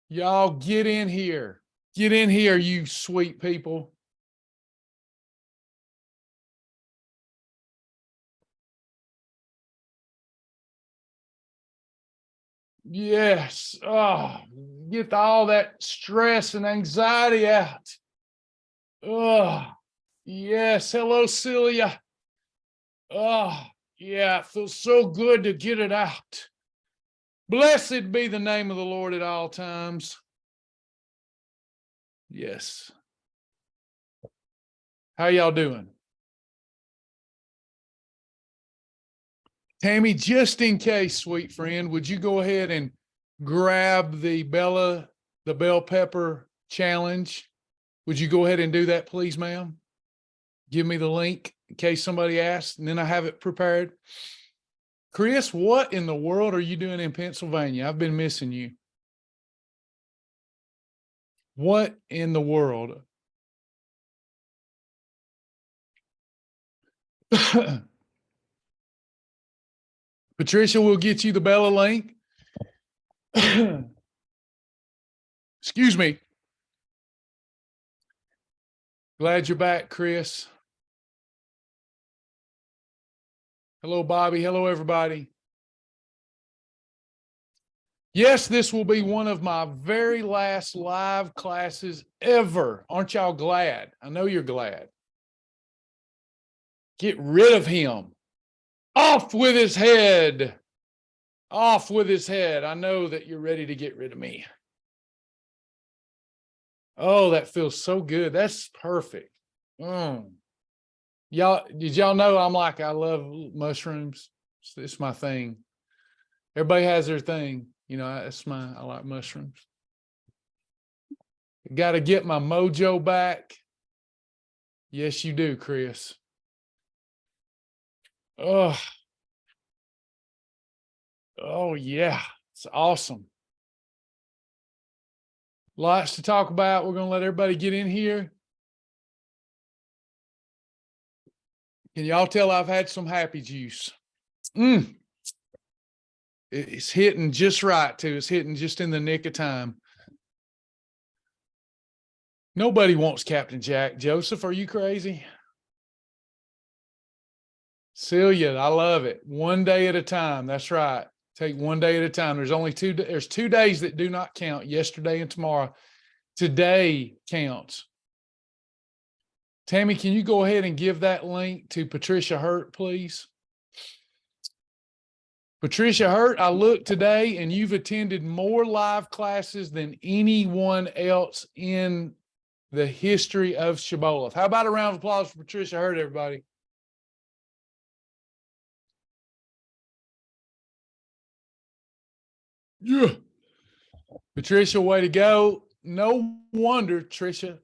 Y'all get in here. Get in here, you sweet people. Yes. Oh, get all that stress and anxiety out. Oh, yes. Hello, Celia. Oh, yeah. It feels so good to get it out. Blessed be the name of the Lord at all times. Yes. How y'all doing? Tammy, just in case, sweet friend, would you go ahead and grab the bell pepper challenge? Would you go ahead and do that, please, ma'am? Give me the link in case somebody asks, and then I have it prepared. Chris, what in the world are you doing in Pennsylvania? I've been missing you. What in the world? Patricia will get you the Bella link. Excuse me. Glad you're back, Chris. Hello, Bobby. Hello, everybody. Yes, this will be one of my very last live classes ever. Aren't y'all glad? I know you're glad. Get rid of him. Off with his head. Off with his head. I know that you're ready to get rid of me. Oh, that feels so good. That's perfect. Y'all, did y'all know I love mushrooms? It's my thing. Everybody has their thing. You know, I like mushrooms. Got to get my mojo back. Yes, you do, Chris. Oh yeah. It's awesome. Lots to talk about. We're going to let everybody get in here. Can y'all tell I've had some happy juice? It's hitting just right, too. It's hitting just in the nick of time. Nobody wants Captain Jack. Joseph, are you crazy? Celia, I love it. One day at a time. That's right. Take one day at a time. There's 2 days that do not count, yesterday and tomorrow. Today counts. Tammy, can you go ahead and give that link to Patricia Hurt, please? Patricia Hurt, I looked today and you've attended more live classes than anyone else in the history of Shibboleth. How about a round of applause for Patricia Hurt, everybody? Yeah. Patricia, way to go. No wonder Patricia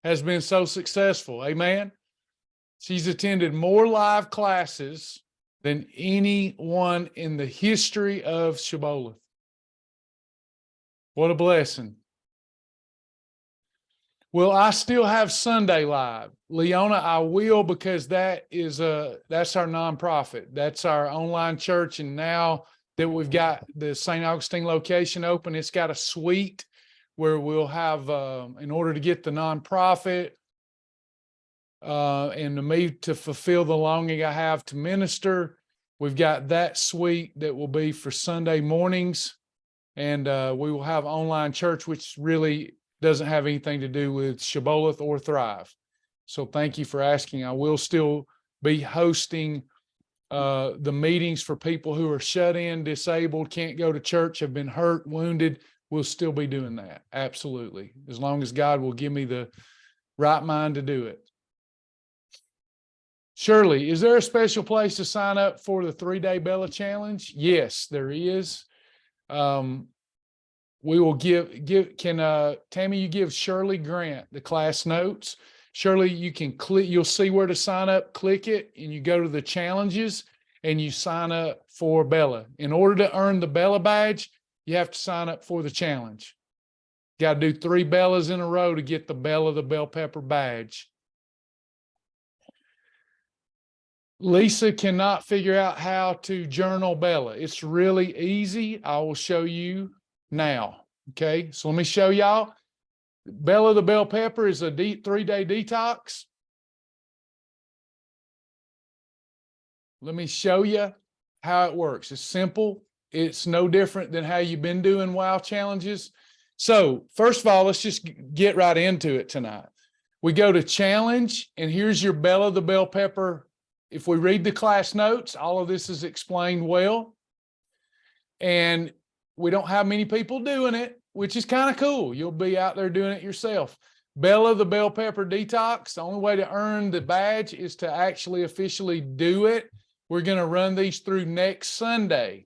has been so successful. Amen. She's attended more live classes than anyone in the history of Shibboleth. What a blessing. Well, I still have Sunday live. Leona, I will, because that's our nonprofit. That's our online church. And now that we've got the St. Augustine location open, it's got a suite where we'll have, in order to get the nonprofit, and to me to fulfill the longing I have to minister, we've got that suite that will be for Sunday mornings. And we will have online church, which really doesn't have anything to do with Shibboleth or Thrive. So thank you for asking. I will still be hosting the meetings for people who are shut in, disabled, can't go to church, have been hurt, wounded. We'll still be doing that. Absolutely. As long as God will give me the right mind to do it. Shirley, is there a special place to sign up for the 3-day Bella Challenge? Yes, there is. We will Tammy, you give Shirley Grant the class notes. Shirley, you can click, you'll see where to sign up, click it, and you go to the challenges and you sign up for Bella. In order to earn the Bella badge, you have to sign up for the challenge. You got to do 3 Bellas in a row to get the Bella, the bell pepper badge. Lisa cannot figure out how to journal Bella. It's really easy. I will show you now. Okay, so let me show y'all. Bella the bell pepper is a 3-day detox. Let me show you how it works. It's simple. It's no different than how you've been doing WOW challenges. So first of all, let's just get right into it tonight. We go to challenge, and here's your Bella the bell pepper. If we read the class notes, all of this is explained well. And we don't have many people doing it, which is kind of cool. You'll be out there doing it yourself. Bella the bell pepper detox. The only way to earn the badge is to actually officially do it. We're going to run these through next Sunday.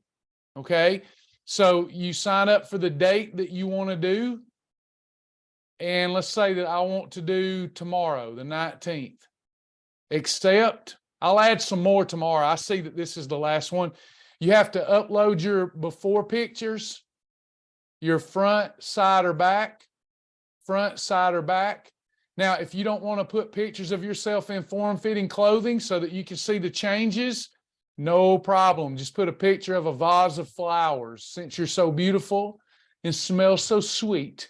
Okay. So you sign up for the date that you want to do. And let's say that I want to do tomorrow, the 19th. Except I'll add some more tomorrow. I see that this is the last one. You have to upload your before pictures, your front, side, or back. Front, side, or back. Now, if you don't want to put pictures of yourself in form-fitting clothing so that you can see the changes, no problem. Just put a picture of a vase of flowers since you're so beautiful and smell so sweet.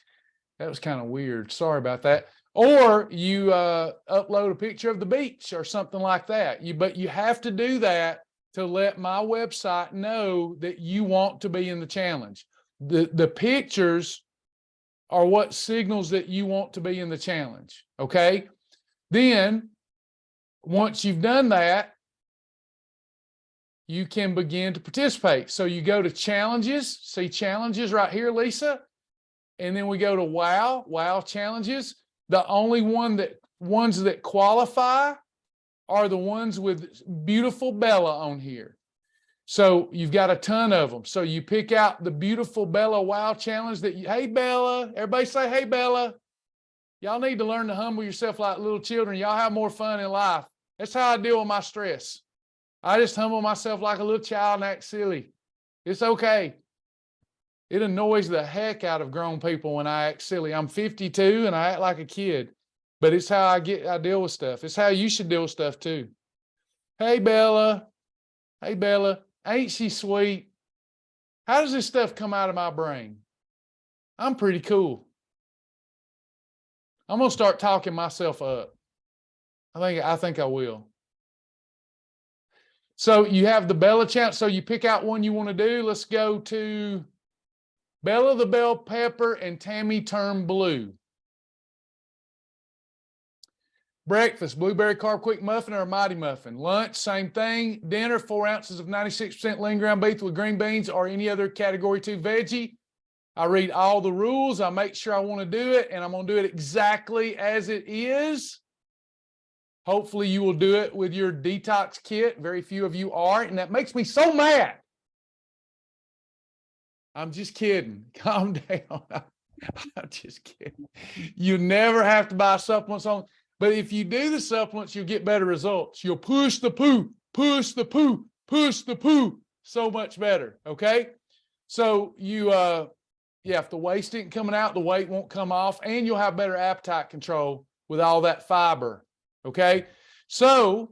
That was kind of weird. Sorry about that. Or you upload a picture of the beach or something like that. But you have to do that to let my website know that you want to be in the challenge. The pictures are what signals that you want to be in the challenge. Okay. Then once you've done that, you can begin to participate. So you go to challenges, see challenges right here, Lisa. And then we go to WOW challenges. The only ones that qualify are the ones with beautiful Bella on here. So you've got a ton of them. So you pick out the beautiful Bella WOW challenge that hey Bella, everybody say, hey Bella. Y'all need to learn to humble yourself like little children. Y'all have more fun in life. That's how I deal with my stress. I just humble myself like a little child and act silly. It's okay. It annoys the heck out of grown people when I act silly. I'm 52 and I act like a kid, but it's how I deal with stuff. It's how you should deal with stuff too. Hey Bella. Hey Bella. Ain't she sweet? How does this stuff come out of my brain? I'm pretty cool. I'm going to start talking myself up. I think I will. So you have the Bella challenge. So you pick out one you want to do. Let's go to Bella the bell pepper and Tammy turn blue. Breakfast, blueberry carb quick muffin or a mighty muffin. Lunch, same thing. Dinner, 4 ounces of 96% lean ground beef with green beans or any other category 2 veggie. I read all the rules. I make sure I want to do it, and I'm going to do it exactly as it is. Hopefully you will do it with your detox kit. Very few of you are, and that makes me so mad. I'm just kidding. Calm down. I'm just kidding. You never have to buy supplements on. But if you do the supplements, you'll get better results. You'll push the poo, push the poo, push the poo so much better. Okay. So if the waste isn't coming out, the weight won't come off, and you'll have better appetite control with all that fiber. Okay. So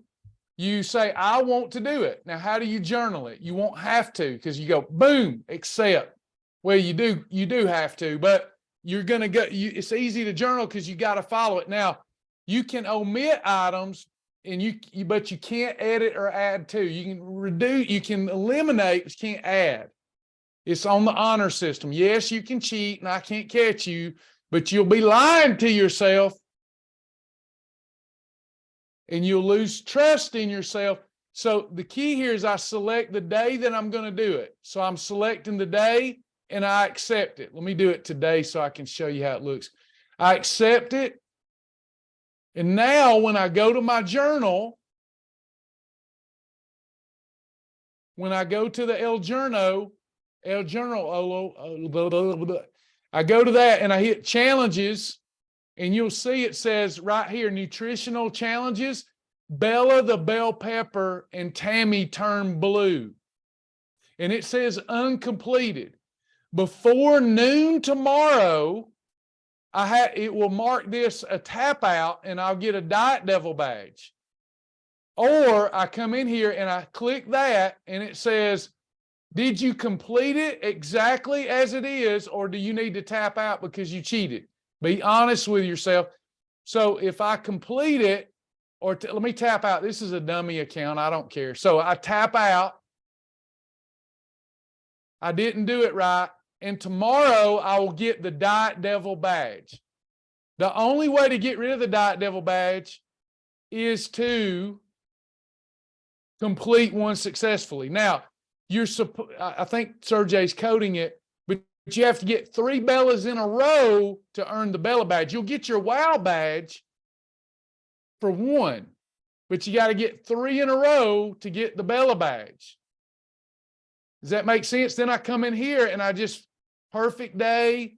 you say, I want to do it. Now, how do you journal it? You won't have to because you go, boom, accept. Well, you do have to, but you're going to go, it's easy to journal because you got to follow it. Now, you can omit items but you can't edit or add to. You can reduce, you can eliminate, but you can't add. It's on the honor system. Yes, you can cheat and I can't catch you, but you'll be lying to yourself and you'll lose trust in yourself. So the key here is I select the day that I'm going to do it. So I'm selecting the day and I accept it. Let me do it today so I can show you how it looks. I accept it. And now when I go to my journal, when I go to the El Journal, I go to that and I hit challenges, and you'll see it says right here, nutritional challenges, Bella the bell pepper and Tammy turn blue. And it says uncompleted. Before noon tomorrow, it will mark this a tap out and I'll get a Diet Devil badge. Or I come in here and I click that and it says Did you complete it exactly as it is, or do you need to tap out because you cheated? Be honest with yourself. So if I complete it, or let me tap out. This is a dummy account. I don't care. So I tap out. I didn't do it right. And tomorrow I will get the Diet Devil badge. The only way to get rid of the Diet Devil badge is to complete one successfully. Now, I think Sergey's coding it, but you have to get 3 Bellas in a row to earn the Bella badge. You'll get your WOW badge for 1, but you got to get 3 in a row to get the Bella badge. Does that make sense? Then I come in here and I just perfect day,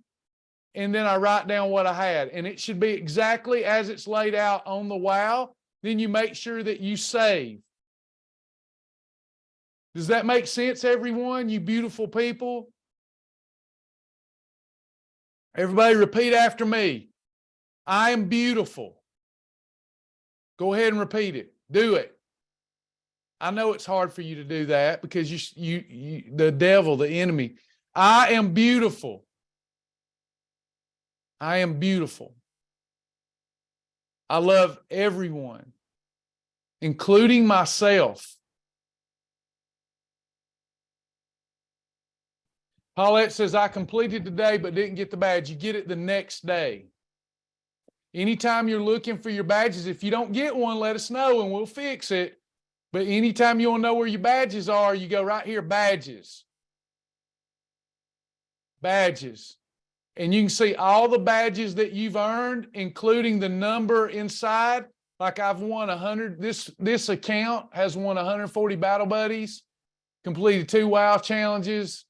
and then I write down what I had, and it should be exactly as it's laid out on the WOW. Then you make sure that you save. Does that make sense, everyone, you beautiful people? Everybody repeat after me. I am beautiful. Go ahead and repeat it. Do it. I know it's hard for you to do that because the devil, the enemy. I am beautiful. I am beautiful. I love everyone, including myself. Paulette says, I completed today but didn't get the badge. You get it the next day. Anytime you're looking for your badges, if you don't get one, let us know and we'll fix it. But anytime you want to know where your badges are, you go right here, badges. Badges. And you can see all the badges that you've earned, including the number inside. Like I've won 100. This account has won 140 Battle Buddies, completed 2 WOW challenges,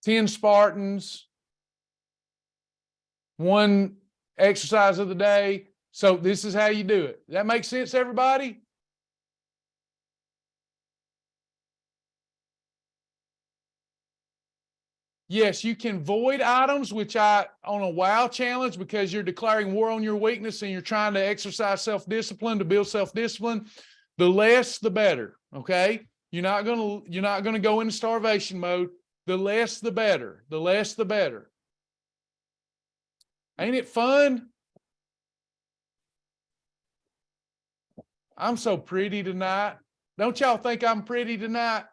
10 Spartans, 1 exercise of the day. So this is how you do it. Does that make sense, everybody? Yes, you can void items, which on a WOW challenge, because you're declaring war on your weakness and you're trying to exercise self-discipline to build self-discipline. The less, the better. Okay. You're not gonna go into starvation mode. The less, the better. The less, the better. Ain't it fun? I'm so pretty tonight. Don't y'all think I'm pretty tonight?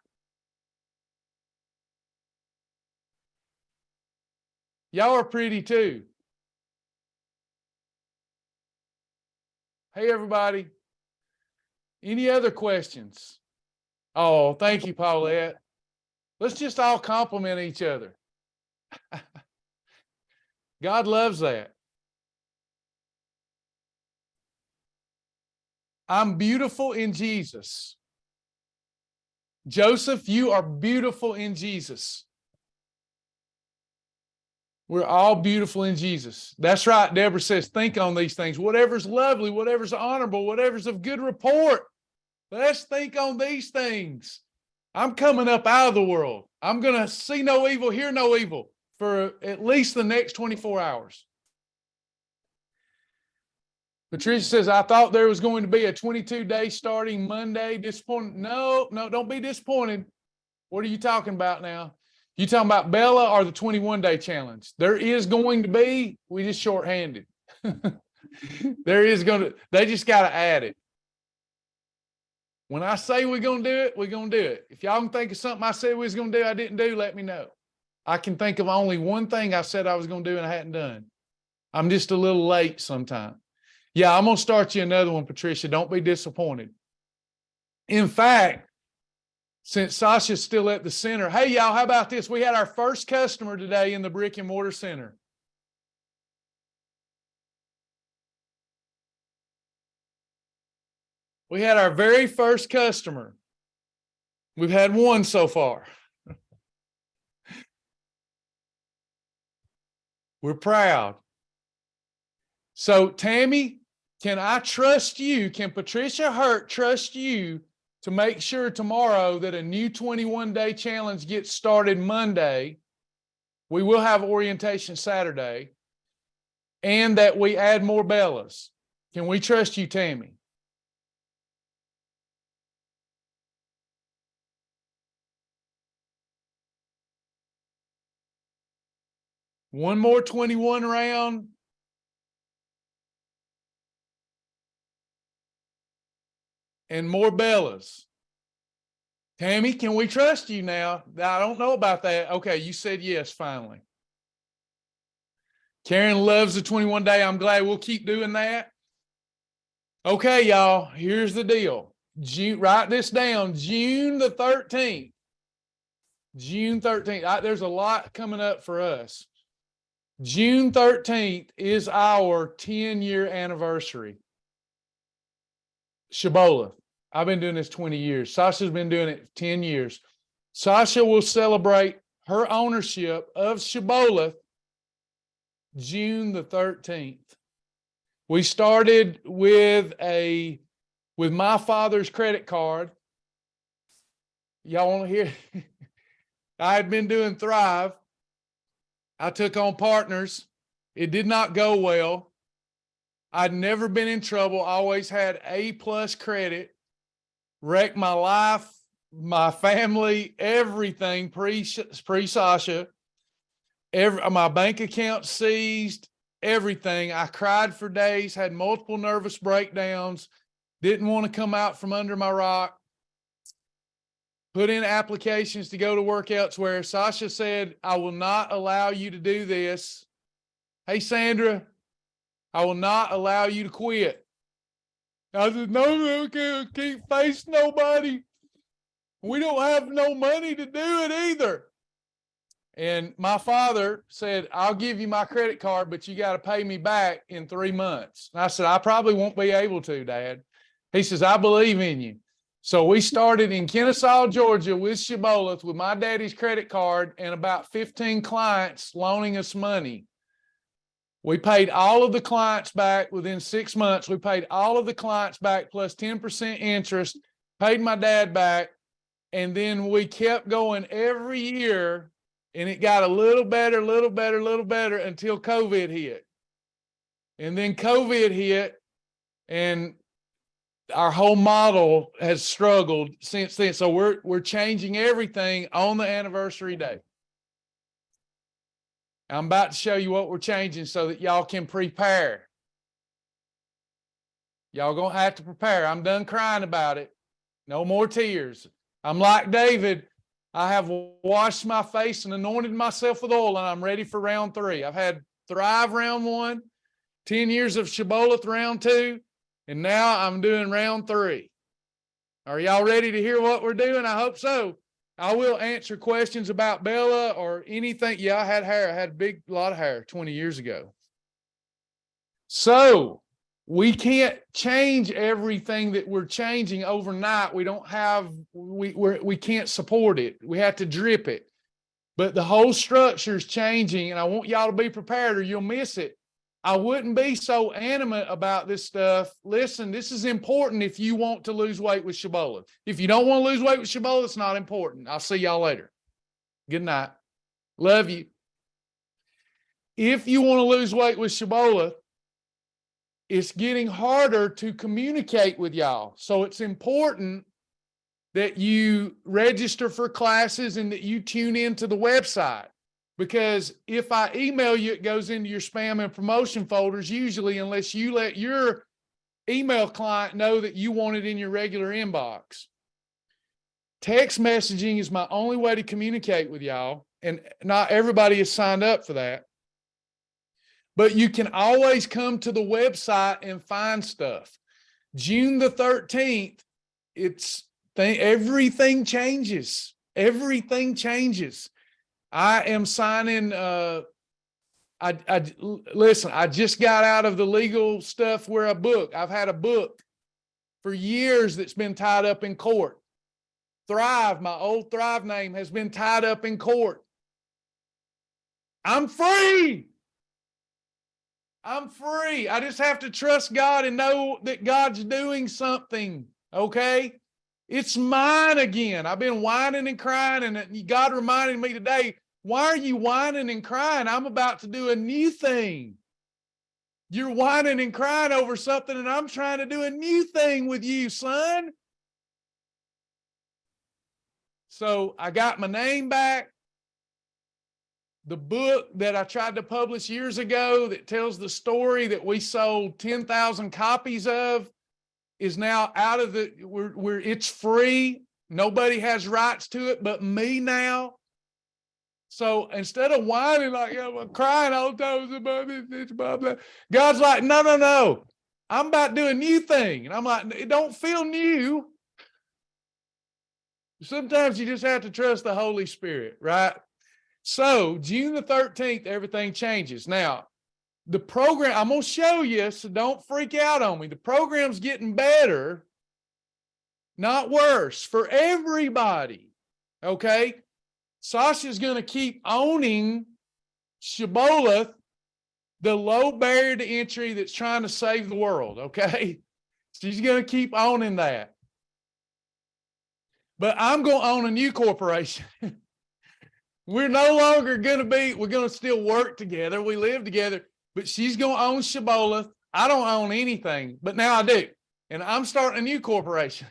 Y'all are pretty too. Hey, everybody. Any other questions? Oh, thank you, Paulette. Let's just all compliment each other. God loves that. I'm beautiful in Jesus. Joseph, you are beautiful in Jesus. We're all beautiful in Jesus. That's right. Deborah says, think on these things. Whatever's lovely, whatever's honorable, whatever's of good report. Let's think on these things. I'm coming up out of the world. I'm going to see no evil, hear no evil for at least the next 24 hours. Patricia says, I thought there was going to be a 22-day starting Monday. Disappointed. No, don't be disappointed. What are you talking about now? You talking about Bella or the 21-day challenge? There is going to be, we just shorthanded. There is going to, they just got to add it. When I say we're going to do it, we're going to do it. If y'all can think of something I said we was going to do, I didn't do, let me know. I can think of only one thing I said I was going to do and I hadn't done. I'm just a little late sometime. Yeah, I'm going to start you another one, Patricia. Don't be disappointed. In fact, since Sasha's still at the center, hey, y'all, how about this? We had our first customer today in the brick and mortar center. We had our very first customer. We've had one so far. We're proud. So, Tammy, can I trust you? Can Patricia Hurt trust you to make sure tomorrow that a new 21-day challenge gets started Monday? We will have orientation Saturday, and that we add more Bellas. Can we trust you, Tammy? One more 21 round. And more Bellas. Tammy, can we trust you now? I don't know about that. Okay, you said yes, finally. Karen loves the 21 day. I'm glad we'll keep doing that. Okay, y'all, here's the deal. Write this down, June the 13th. June 13th. There's a lot coming up for us. June 13th is our 10-year anniversary. Shibboleth. I've been doing this 20 years. Sasha's been doing it 10 years. Sasha will celebrate her ownership of Shibboleth June the 13th. We started with my father's credit card. Y'all want to hear? I had been doing Thrive. I took on partners. It did not go well. I'd never been in trouble. I always had A+ credit. Wrecked my life, my family, everything pre-Sasha. My bank account seized, everything. I cried for days, had multiple nervous breakdowns, didn't want to come out from under my rock. Put in applications to go to work elsewhere. Sasha said, I will not allow you to do this. Hey, Sandra, I will not allow you to quit. I said, no, I can't face nobody. We don't have no money to do it either. And my father said, I'll give you my credit card, but you got to pay me back in 3 months. And I said, I probably won't be able to, Dad. He says, I believe in you. So we started in Kennesaw, Georgia with Shibboleth with my daddy's credit card and about 15 clients loaning us money. We paid all of the clients back within 6 months. We paid all of the clients back plus 10% interest, paid my dad back. And then we kept going every year, and it got a little better until COVID hit. And then COVID hit, and our whole model has struggled since then. So we're changing everything on the anniversary day. I'm about to show you what we're changing so that y'all can prepare. Y'all gonna have to prepare. I'm done crying about it. No more tears. I'm like David. I have washed my face and anointed myself with oil, and I'm ready for round 3. I've had Thrive round 1, 10 years of Shibboleth round 2, and now I'm doing round 3. Are y'all ready to hear what we're doing? I hope so. I will answer questions about Bella or anything. Yeah, I had hair. I had a lot of hair 20 years ago. So we can't change everything that we're changing overnight. We don't have, we can't support it. We have to drip it. But the whole structure is changing, and I want y'all to be prepared or you'll miss it. I wouldn't be so animate about this stuff. Listen, this is important if you want to lose weight with Shibboleth. If you don't want to lose weight with Shibboleth, it's not important. I'll see y'all later. Good night. Love you. If you want to lose weight with Shibboleth, it's getting harder to communicate with y'all. So it's important that you register for classes and that you tune into the website. Because if I email you, it goes into your spam and promotion folders, usually, unless you let your email client know that you want it in your regular inbox. Text messaging is my only way to communicate with y'all, and not everybody is signed up for that. But you can always come to the website and find stuff. June the 13th, everything changes. Everything changes. I am signing, listen, I just got out of the legal stuff where I've had a book for years that's been tied up in court. Thrive, my old Thrive name, has been tied up in court. I'm free. I'm free. I just have to trust God and know that God's doing something, okay? It's mine again. I've been whining and crying, and God reminded me today, why are you whining and crying? I'm about to do a new thing. You're whining and crying over something, and I'm trying to do a new thing with you, son. So I got my name back. The book that I tried to publish years ago that tells the story that we sold 10,000 copies of is now out of it's free. Nobody has rights to it but me now. So instead of whining like I'm crying all the time about this, blah, blah, God's like, no. I'm about to do a new thing. And I'm like, it don't feel new. Sometimes you just have to trust the Holy Spirit, right? So June the 13th, everything changes. Now, the program, I'm going to show you, so don't freak out on me. The program's getting better, not worse, for everybody, okay? Sasha's going to keep owning Shibboleth, the low barrier to entry that's trying to save the world, okay? She's going to keep owning that. But I'm going to own a new corporation. We're no longer going to be, we're going to still work together. We live together, but she's going to own Shibboleth. I don't own anything, but now I do. And I'm starting a new corporation.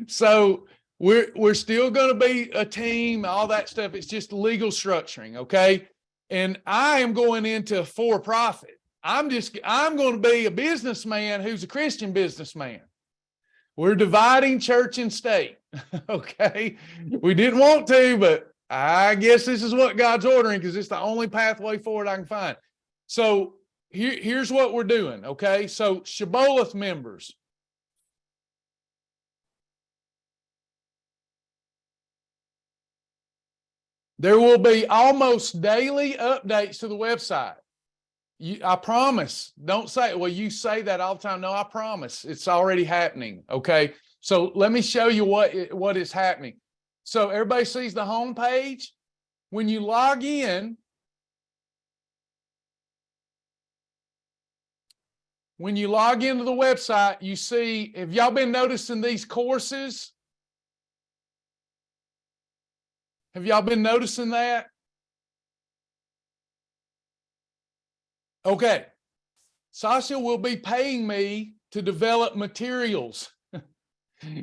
So we're still going to be a team, all that stuff. It's just legal structuring, okay? And I am going into for-profit. I'm going to be a businessman who's a Christian businessman. We're dividing church and state, okay? We didn't want to, but I guess this is what God's ordering because it's the only pathway forward I can find. So here's what we're doing, okay? So Shibboleth members, there will be almost daily updates to the website. I promise. Don't say, well, you say that all the time. No, I promise. It's already happening, okay? So let me show you what is happening. So everybody sees the home page. When you log in, when you log into the website, you see, have y'all been noticing these courses? Have y'all been noticing that? Okay. Sasha will be paying me to develop materials. All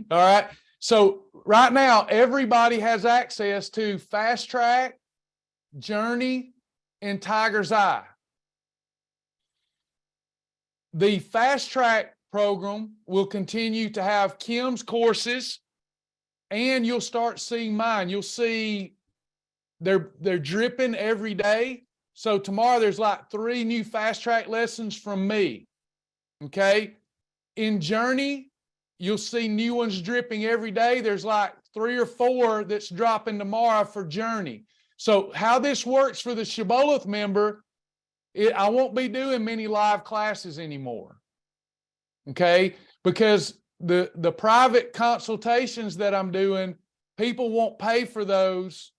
right. So right now, everybody has access to Fast Track, Journey, and Tiger's Eye. The Fast Track program will continue to have Kim's courses, and you'll start seeing mine. You'll see they're dripping every day. So tomorrow there's like 3 new Fast Track lessons from me. Okay. In Journey, you'll see new ones dripping every day. There's like 3 or 4 that's dropping tomorrow for Journey. So how this works for the Shibboleth member, I won't be doing many live classes anymore. Okay. Because the private consultations that I'm doing, people won't pay for those.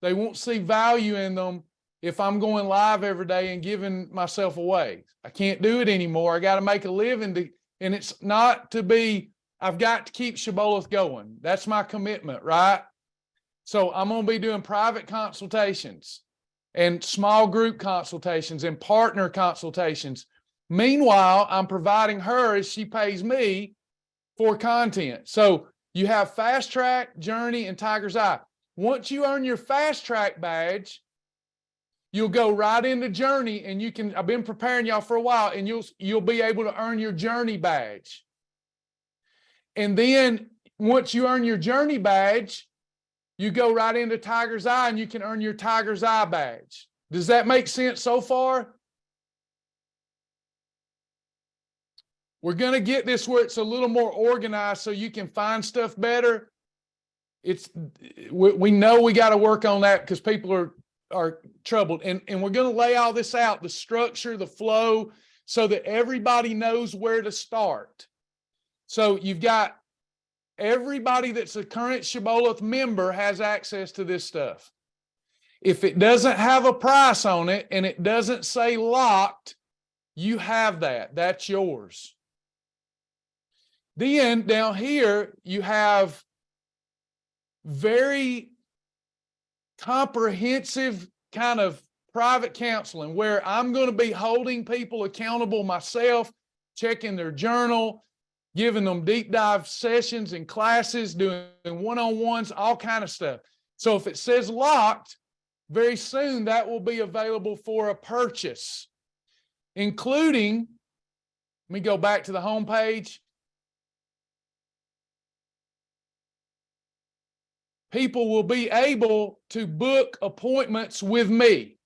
They won't see value in them if I'm going live every day and giving myself away. I can't do it anymore. I got to make a living and it's not to be, I've got to keep Shibboleth going. That's my commitment, right? So I'm going to be doing private consultations and small group consultations and partner consultations. Meanwhile, I'm providing her as she pays me for content. So you have Fast Track, Journey, and Tiger's Eye. Once you earn your Fast Track badge, you'll go right into Journey, and you can, I've been preparing y'all for a while, and you'll be able to earn your Journey badge. And then once you earn your Journey badge, you go right into Tiger's Eye, and you can earn your Tiger's Eye badge. Does that make sense so far? We're going to get this where it's a little more organized so you can find stuff better. We know we got to work on that because people are troubled. And we're going to lay all this out, the structure, the flow, so that everybody knows where to start. So you've got everybody that's a current Shibboleth member has access to this stuff. If it doesn't have a price on it and it doesn't say locked, you have that. That's yours. Then down here, you have very comprehensive kind of private counseling where I'm going to be holding people accountable myself, checking their journal, giving them deep dive sessions and classes, doing one-on-ones, all kind of stuff. So if it says locked, very soon that will be available for a purchase, including, let me go back to the home page. People will be able to book appointments with me.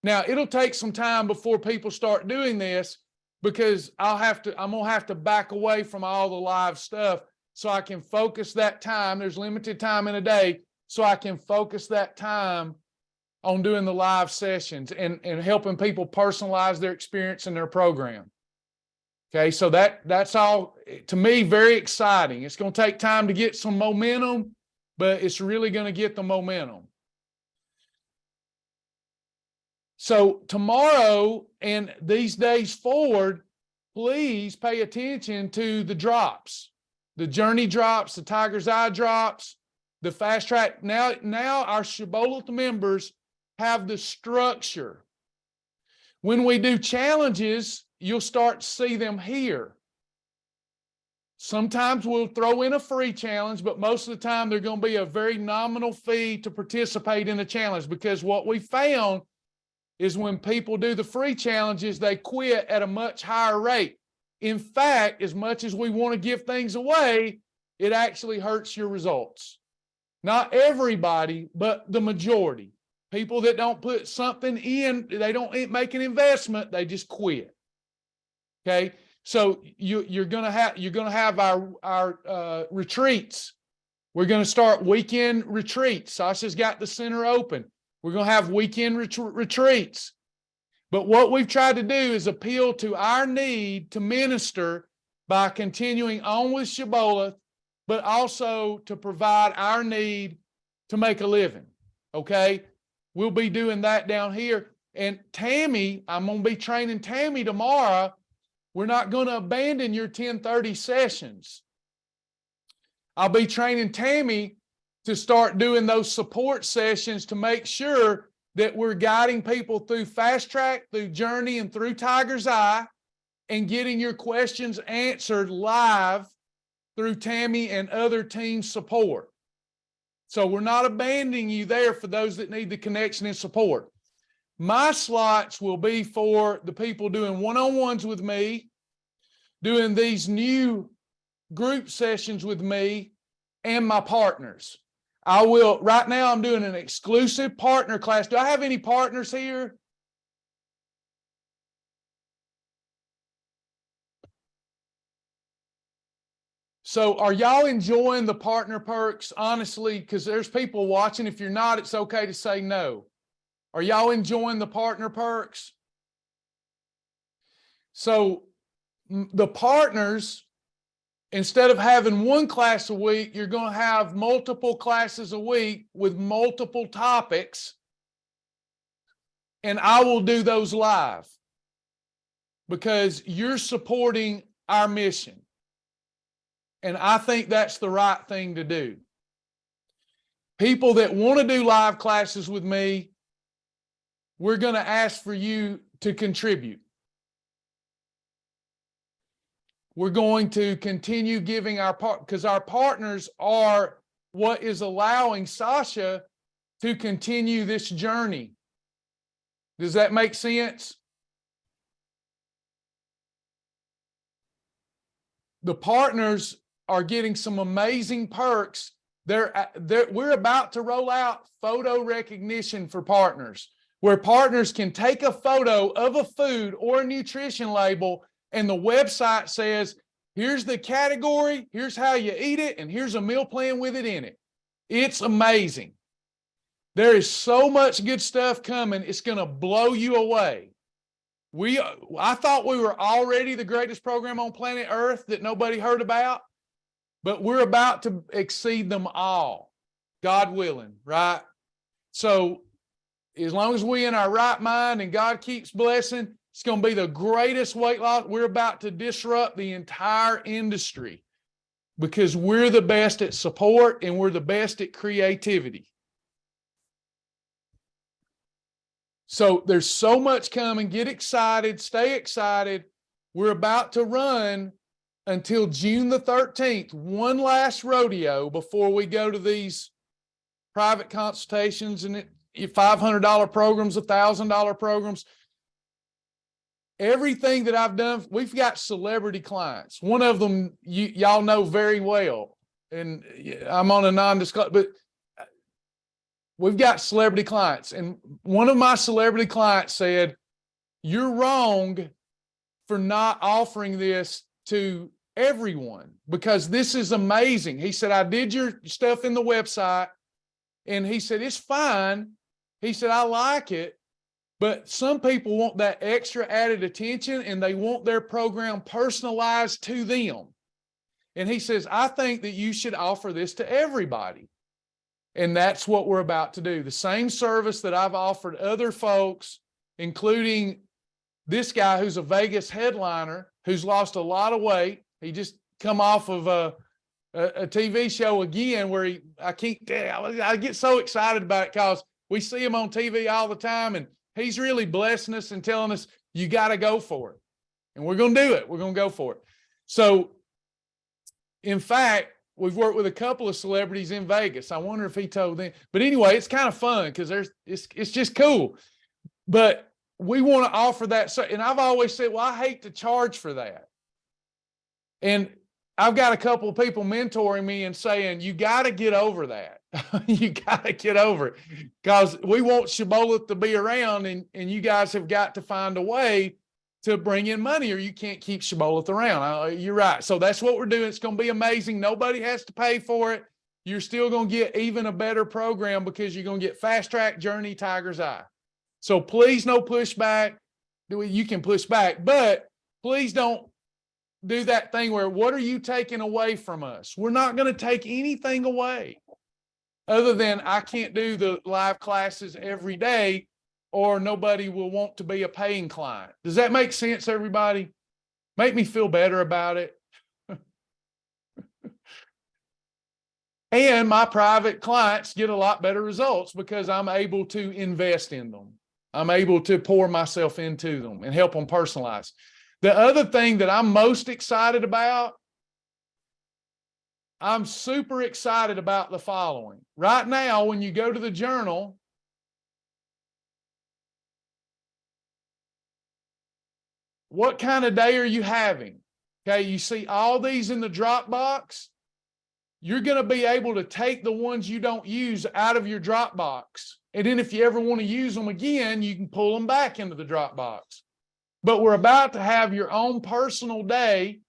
Now, it'll take some time before people start doing this because I'm going to have to back away from all the live stuff so I can focus that time. There's limited time in a day, so I can focus that time on doing the live sessions and helping people personalize their experience in their program. Okay, so that's all, to me, very exciting. It's going to take time to get some momentum, but it's really going to get the momentum. So tomorrow and these days forward, please pay attention to the drops, the journey drops, the Tiger's Eye drops, the fast track. Now our Shibboleth members have the structure. When we do challenges, you'll start to see them here. Sometimes we'll throw in a free challenge, but most of the time they're going to be a very nominal fee to participate in the challenge, because what we found is when people do the free challenges, they quit at a much higher rate. In fact, as much as we want to give things away, it actually hurts your results. Not everybody, but the majority. People that don't put something in, they don't make an investment, they just quit. Okay, so you're gonna have our retreats. We're gonna start weekend retreats. Sasha's got the center open. We're gonna have weekend retreats. But what we've tried to do is appeal to our need to minister by continuing on with Shibboleth, but also to provide our need to make a living. Okay, we'll be doing that down here. And Tammy, I'm gonna be training Tammy tomorrow. We're not going to abandon your 10:30 sessions. I'll be training Tammy to start doing those support sessions to make sure that we're guiding people through Fast Track, through Journey, and through Tiger's Eye, and getting your questions answered live through Tammy and other team support. So we're not abandoning you there for those that need the connection and support. My slots will be for the people doing one-on-ones with me, doing these new group sessions with me, and my partners. Right now I'm doing an exclusive partner class. Do I have any partners here? So are y'all enjoying the partner perks? Honestly, because there's people watching. If you're not, it's okay to say no. Are y'all enjoying the partner perks? So the partners, instead of having one class a week, you're going to have multiple classes a week with multiple topics. And I will do those live because you're supporting our mission. And I think that's the right thing to do. People that want to do live classes with me, we're going to ask for you to contribute. We're going to continue giving because our partners are what is allowing Sasha to continue this journey. Does that make sense? The partners are getting some amazing perks. We're about to roll out photo recognition for partners, where partners can take a photo of a food or a nutrition label, and the website says, here's the category, here's how you eat it, and here's a meal plan with it in it. It's amazing. There is so much good stuff coming. It's going to blow you away. I thought we were already the greatest program on planet Earth that nobody heard about, but we're about to exceed them all, God willing, right? So as long as we're in our right mind and God keeps blessing, it's going to be the greatest weight loss. We're about to disrupt the entire industry because we're the best at support and we're the best at creativity. So there's so much coming. Get excited. Stay excited. We're about to run until June the 13th, one last rodeo before we go to these private consultations, and $500 programs, $1,000 programs. Everything that I've done, we've got celebrity clients. One of them y'all know very well, and I'm on a non-disclosure, but we've got celebrity clients. And one of my celebrity clients said, "You're wrong for not offering this to everyone because this is amazing." He said, "I did your stuff in the website," and he said, "It's fine." He said, "I like it, but some people want that extra added attention and they want their program personalized to them." And he says, "I think that you should offer this to everybody." And that's what we're about to do. The same service that I've offered other folks, including this guy who's a Vegas headliner, who's lost a lot of weight. He just come off of a TV show again where I get so excited about it because we see him on TV all the time, and he's really blessing us and telling us, you got to go for it. And we're going to do it. We're going to go for it. So, in fact, we've worked with a couple of celebrities in Vegas. I wonder if he told them. But anyway, it's kind of fun because it's just cool. But we want to offer that. So, and I've always said, well, I hate to charge for that. And I've got a couple of people mentoring me and saying, you got to get over that. You got to get over it because we want Shibboleth to be around, and you guys have got to find a way to bring in money or you can't keep Shibboleth around. You're right. So that's what we're doing. It's going to be amazing. Nobody has to pay for it. You're still going to get even a better program because you're going to get Fast Track, Journey, Tiger's Eye. So please, no pushback. You can push back, but please don't do that thing where, what are you taking away from us? We're not going to take anything away other than I can't do the live classes every day or nobody will want to be a paying client. Does that make sense, everybody? Make me feel better about it. And my private clients get a lot better results because I'm able to invest in them. I'm able to pour myself into them and help them personalize. The other thing that I'm most excited about, I'm super excited about the following. Right now, when you go to the journal, what kind of day are you having? Okay, you see all these in the Dropbox. You're going to be able to take the ones you don't use out of your Dropbox. And then if you ever want to use them again, you can pull them back into the Dropbox. But we're about to have your own personal day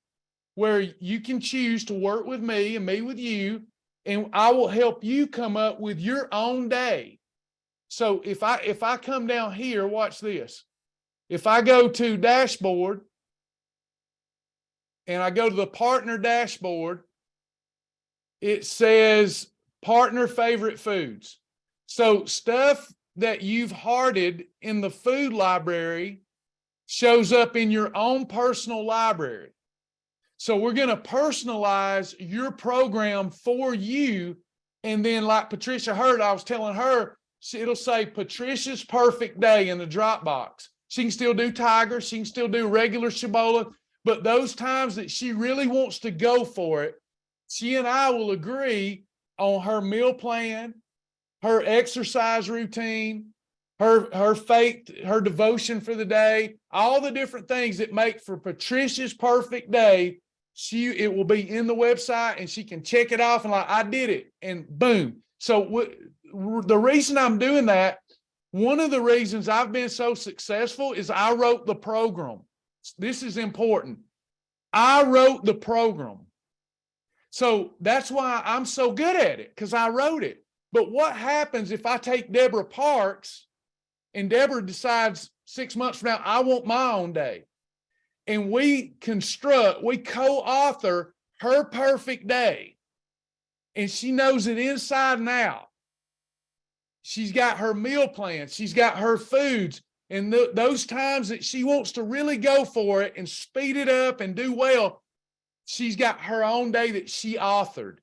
where you can choose to work with me and me with you, and I will help you come up with your own day. So if I come down here, watch this. If I go to dashboard and I go to the partner dashboard, it says partner favorite foods. So stuff that you've hearted in the food library shows up in your own personal library. So we're going to personalize your program for you. And then like Patricia heard, I was telling her, it'll say Patricia's perfect day in the Dropbox. She can still do Tiger. She can still do regular Shibboleth. But those times that she really wants to go for it, she and I will agree on her meal plan, her exercise routine, her faith, her devotion for the day, all the different things that make for Patricia's perfect day. It will be in the website and she can check it off and like, I did it, and boom. So the reason I'm doing that, one of the reasons I've been so successful is I wrote the program. This is important. I wrote the program. So that's why I'm so good at it, because I wrote it. But what happens if I take Deborah Parks and Deborah decides 6 months from now, I want my own day? And we co-author her perfect day. And she knows it inside and out. She's got her meal plan. She's got her foods. And those times that she wants to really go for it and speed it up and do well, she's got her own day that she authored.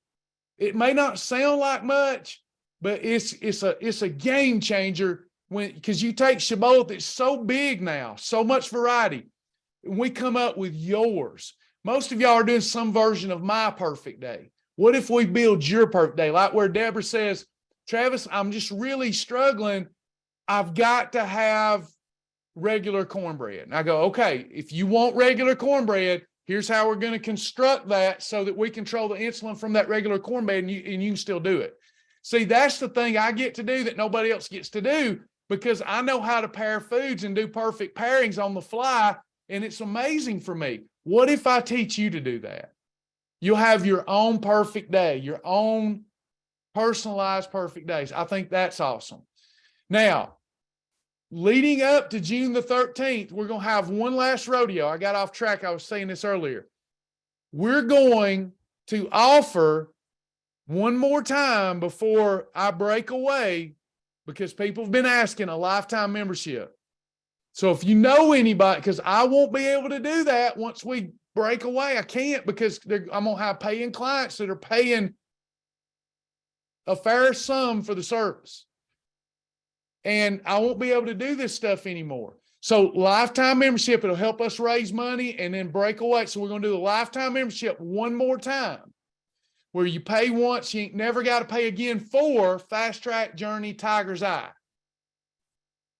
It may not sound like much, but it's a game changer because you take Shibboleth, it's so big now, so much variety. And we come up with yours. Most of y'all are doing some version of my perfect day. What if we build your perfect day? Like where Deborah says, Travis, I'm just really struggling. I've got to have regular cornbread. And I go, okay, if you want regular cornbread, here's how we're going to construct that so that we control the insulin from that regular cornbread, and you can still do it. See, that's the thing I get to do that nobody else gets to do, because I know how to pair foods and do perfect pairings on the fly. And it's amazing for me. What if I teach you to do that? You'll have your own perfect day, your own personalized perfect days. I think that's awesome. Now, leading up to June the 13th, we're going to have one last rodeo. I got off track. I was saying this earlier. We're going to offer one more time before I break away, because people have been asking, a lifetime membership. So if you know anybody, because I won't be able to do that once we break away. I can't, because I'm going to have paying clients that are paying a fair sum for the service. And I won't be able to do this stuff anymore. So lifetime membership, it'll help us raise money and then break away. So we're going to do the lifetime membership one more time, where you pay once, you ain't never got to pay again for Fast Track Journey Tiger's Eye.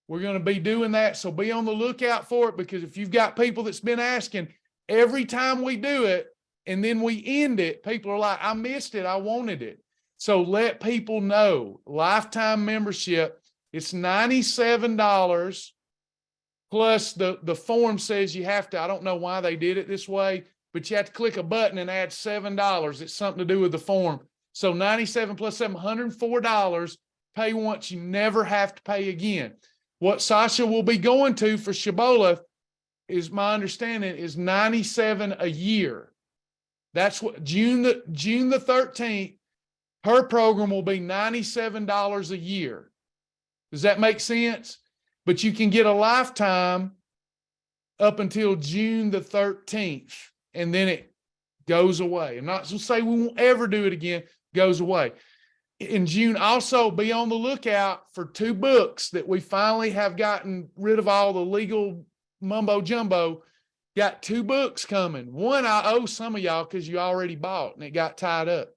We're going to be doing that. So be on the lookout for it, because if you've got people that's been asking every time we do it and then we end it, people are like, I missed it. I wanted it. So let people know. Lifetime membership, it's $97 plus the form says you have to. I don't know why they did it this way, but you have to click a button and add $7. It's something to do with the form. So 97 plus $7, $104. Pay once, you never have to pay again. What Sasha will be going to for Shibboleth, is my understanding, is $97 a year. That's what June the 13th, her program will be $97 a year. Does that make sense? But you can get a lifetime up until June the 13th, and then it goes away. I'm not going to say we won't ever do it again, goes away. In June, also be on the lookout for 2 books that we finally have gotten rid of all the legal mumbo jumbo. Got 2 books coming. One I owe some of y'all because you already bought and it got tied up.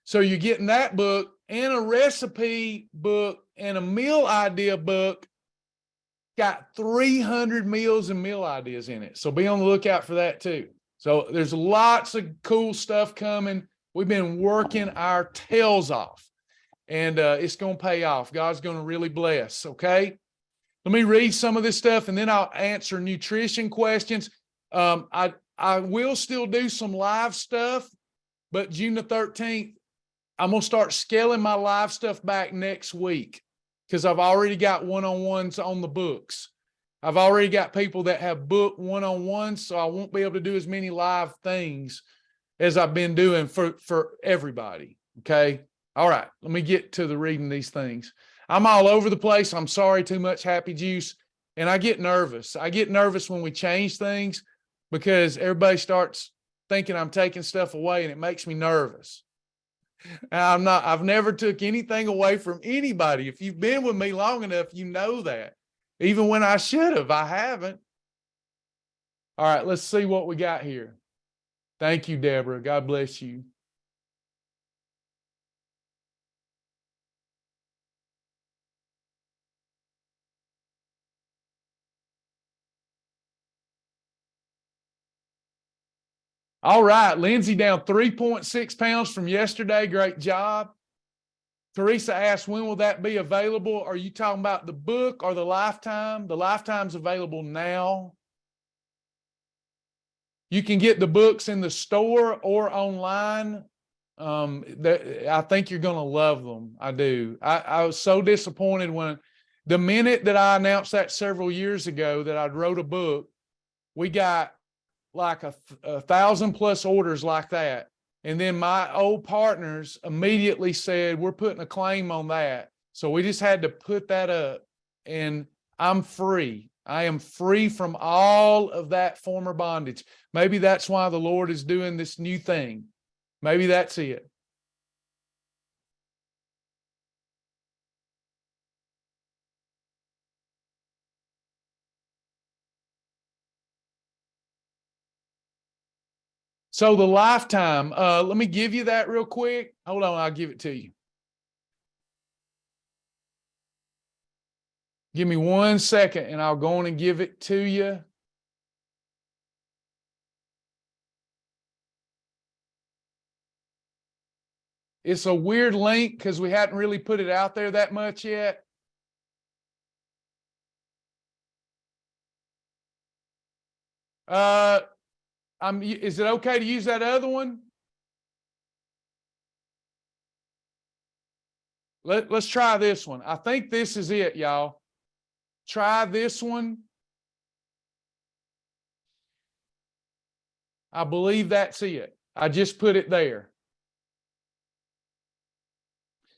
So you're getting that book and a recipe book and a meal idea book. Got 300 meals and meal ideas in it. So be on the lookout for that too. So there's lots of cool stuff coming. We've been working our tails off, and it's going to pay off. God's going to really bless. Okay. Let me read some of this stuff, and then I'll answer nutrition questions. I will still do some live stuff, but June the 13th, I'm going to start scaling my live stuff back next week, because I've already got one-on-ones on the books. I've already got people that have booked one-on-ones, so I won't be able to do as many live things as I've been doing for everybody. Okay. All right. Let me get to the reading these things. I'm all over the place. I'm sorry, too much happy juice. And I get nervous. I get nervous when we change things, because everybody starts thinking I'm taking stuff away, and it makes me nervous. And I've never took anything away from anybody. If you've been with me long enough, you know that. Even when I should have, I haven't. All right, let's see what we got here. Thank you, Deborah. God bless you. All right, Lindsay down 3.6 pounds from yesterday. Great job. Teresa asked, when will that be available? Are you talking about the book or the lifetime? The lifetime's available now. You can get the books in the store or online. I think you're going to love them. I do. I was so disappointed when the minute that I announced that several years ago that I wrote a book, we got like a 1,000+ orders like that. And then my old partners immediately said, we're putting a claim on that. So we just had to put that up, and I'm free. I am free from all of that former bondage. Maybe that's why the Lord is doing this new thing. Maybe that's it. So the lifetime, let me give you that real quick. Hold on, I'll give it to you. Give me 1 second and I'll go on and give it to you. It's a weird link because we hadn't really put it out there that much yet. Is it okay to use that other one? Let's try this one. I think this is it, y'all. Try this one. I believe that's it. I just put it there.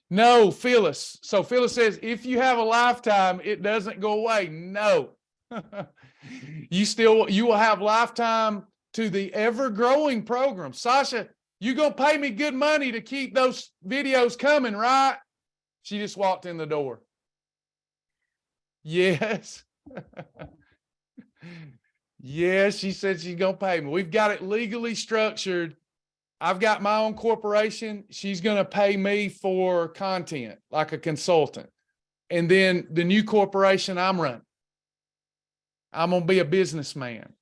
No, Phyllis. So Phyllis says, if you have a lifetime, it doesn't go away. No. You will have lifetime to the ever-growing program. Sasha, you gonna pay me good money to keep those videos coming, right? She just walked in the door. Yes. Yes, she said she's gonna pay me. We've got it legally structured. I've got my own corporation. She's gonna pay me for content like a consultant. And then the new corporation I'm running, I'm gonna be a businessman.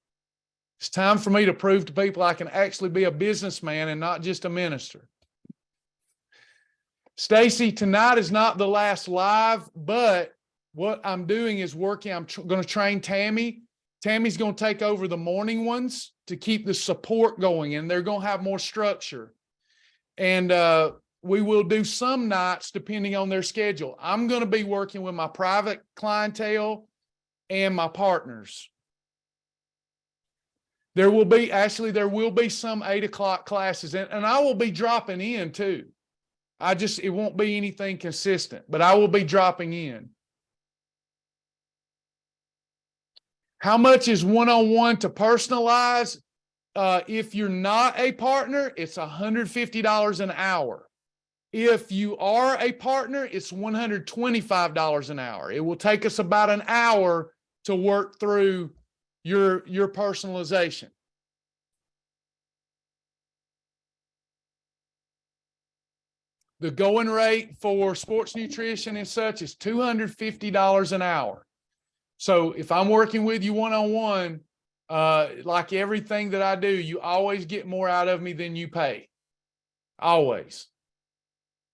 It's time for me to prove to people I can actually be a businessman and not just a minister. Stacy, tonight is not the last live, but what I'm doing is working. I'm going to train Tammy. Tammy's going to take over the morning ones to keep the support going, and they're going to have more structure. And we will do some nights depending on their schedule. I'm going to be working with my private clientele and my partners. There will be some 8 o'clock classes, and I will be dropping in too. It won't be anything consistent, but I will be dropping in. How much is one-on-one to personalize? If you're not a partner, it's $150 an hour. If you are a partner, it's $125 an hour. It will take us about an hour to work through your personalization. The going rate for sports nutrition and such is $250 an hour. So if I'm working with you one-on-one, like everything that I do, you always get more out of me than you pay. Always.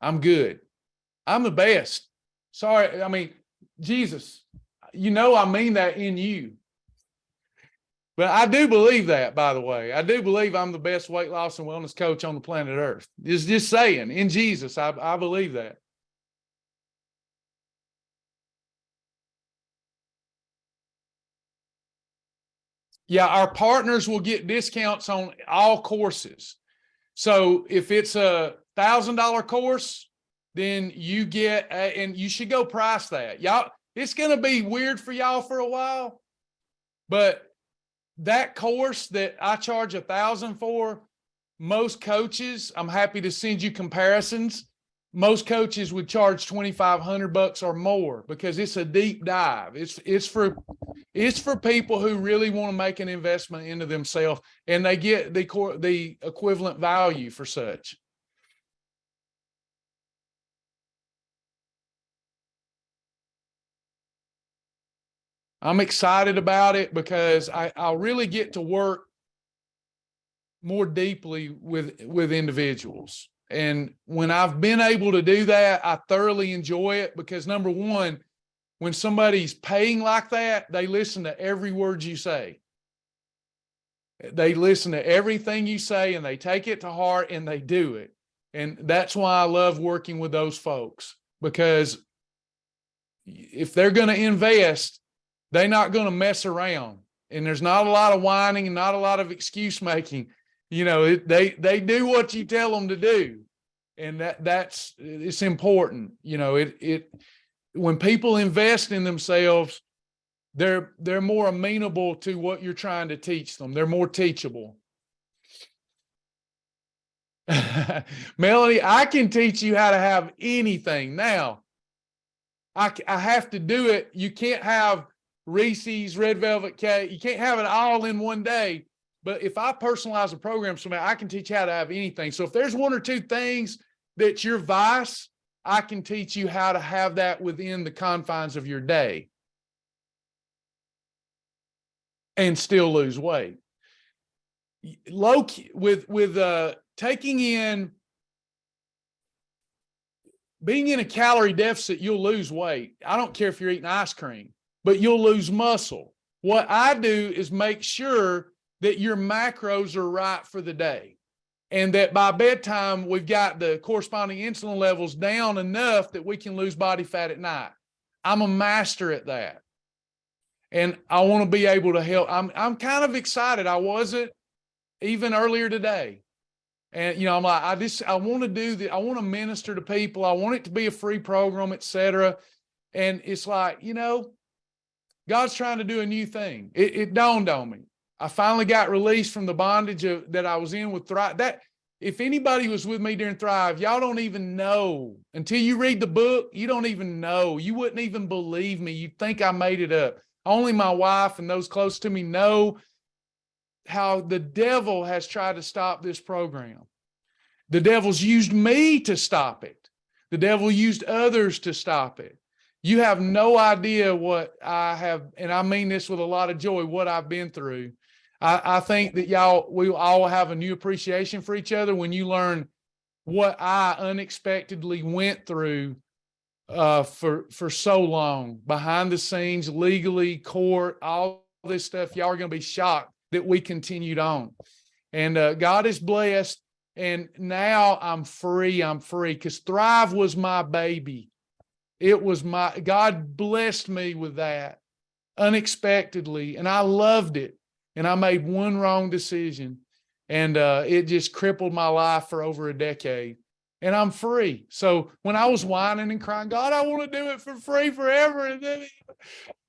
I'm good. I'm the best. Sorry. I mean, Jesus, I mean that in you. But I do believe that, by the way. I do believe I'm the best weight loss and wellness coach on the planet Earth. It's just saying, in Jesus, I believe that. Yeah, our partners will get discounts on all courses. So if it's a $1,000 course, then you get, and you should go price that. Y'all, it's going to be weird for y'all for a while, but that course that I charge $1,000 for, most coaches, I'm happy to send you comparisons. Most coaches would charge $2,500 or more because it's a deep dive. It's for people who really want to make an investment into themselves, and they get the equivalent value for such. I'm excited about it because I'll really get to work more deeply with individuals. And when I've been able to do that, I thoroughly enjoy it because, number one, when somebody's paying like that, they listen to every word you say. They listen to everything you say and they take it to heart and they do it. And that's why I love working with those folks, because if they're going to invest, they're not going to mess around. And there's not a lot of whining and not a lot of excuse making. They do what you tell them to do. And it's important. When people invest in themselves, they're more amenable to what you're trying to teach them. They're more teachable. Melanie, I can teach you how to have anything. Now, I have to do it. You can't have Reese's red velvet cake. You can't have it all in one day. But if I personalize a program for me, I can teach you how to have anything. So if there's one or two things that's your vice, I can teach you how to have that within the confines of your day. and still lose weight. Low with taking in, being in a calorie deficit, you'll lose weight. I don't care if you're eating ice cream, but you'll lose muscle. What I do is make sure that your macros are right for the day, and that by bedtime, we've got the corresponding insulin levels down enough that we can lose body fat at night. I'm a master at that. And I want to be able to help. I'm kind of excited. I wasn't even earlier today. And, I'm like, I want to do that. I want to minister to people. I want it to be a free program, et cetera. And it's like, God's trying to do a new thing. It dawned on me. I finally got released from the bondage that I was in with Thrive. That, if anybody was with me during Thrive, y'all don't even know. Until you read the book, you don't even know. You wouldn't even believe me. You'd think I made it up. Only my wife and those close to me know how the devil has tried to stop this program. The devil's used me to stop it. The devil used others to stop it. You have no idea what I have, and I mean this with a lot of joy, what I've been through. I think that we all have a new appreciation for each other when you learn what I unexpectedly went through for so long, behind the scenes, legally, court, all this stuff. Y'all are going to be shocked that we continued on. And God is blessed. And now I'm free. Because Thrive was my baby. God blessed me with that unexpectedly. And I loved it. And I made one wrong decision. And it just crippled my life for over a decade. And I'm free. So when I was whining and crying, God, I want to do it for free forever. And then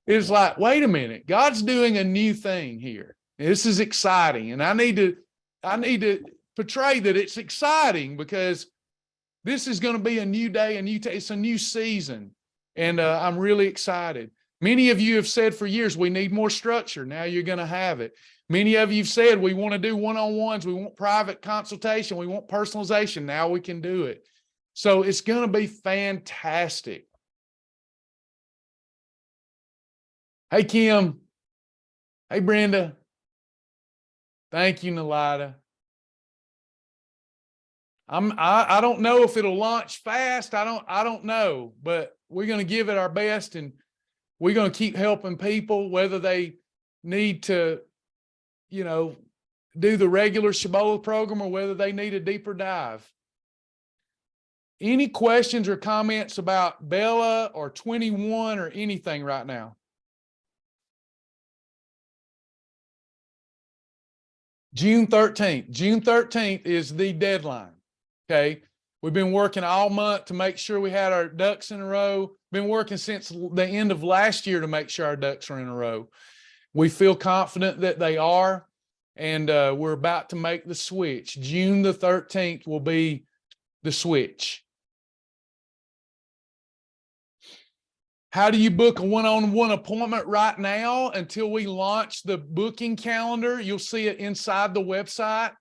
it's like, wait a minute. God's doing a new thing here. This is exciting. And I need to portray that it's exciting, because this is going to be a new day, it's a new season. And I'm really excited. Many of you have said for years, we need more structure. Now you're going to have it. Many of you have said, we want to do one-on-ones. We want private consultation. We want personalization. Now we can do it. So it's going to be fantastic. Hey, Kim. Hey, Brenda. Thank you, Nalida. I don't know if it'll launch fast. I don't know, but we're going to give it our best, and we're going to keep helping people, whether they need to, do the regular Shibboleth program or whether they need a deeper dive. Any questions or comments about Bella or 21 or anything right now? June 13th. June 13th is the deadline. Okay. We've been working all month to make sure we had our ducks in a row. Been working since the end of last year to make sure our ducks are in a row. We feel confident that they are, and we're about to make the switch. June the 13th will be the switch. How do you book a one-on-one appointment right now until we launch the booking calendar? You'll see it inside the website.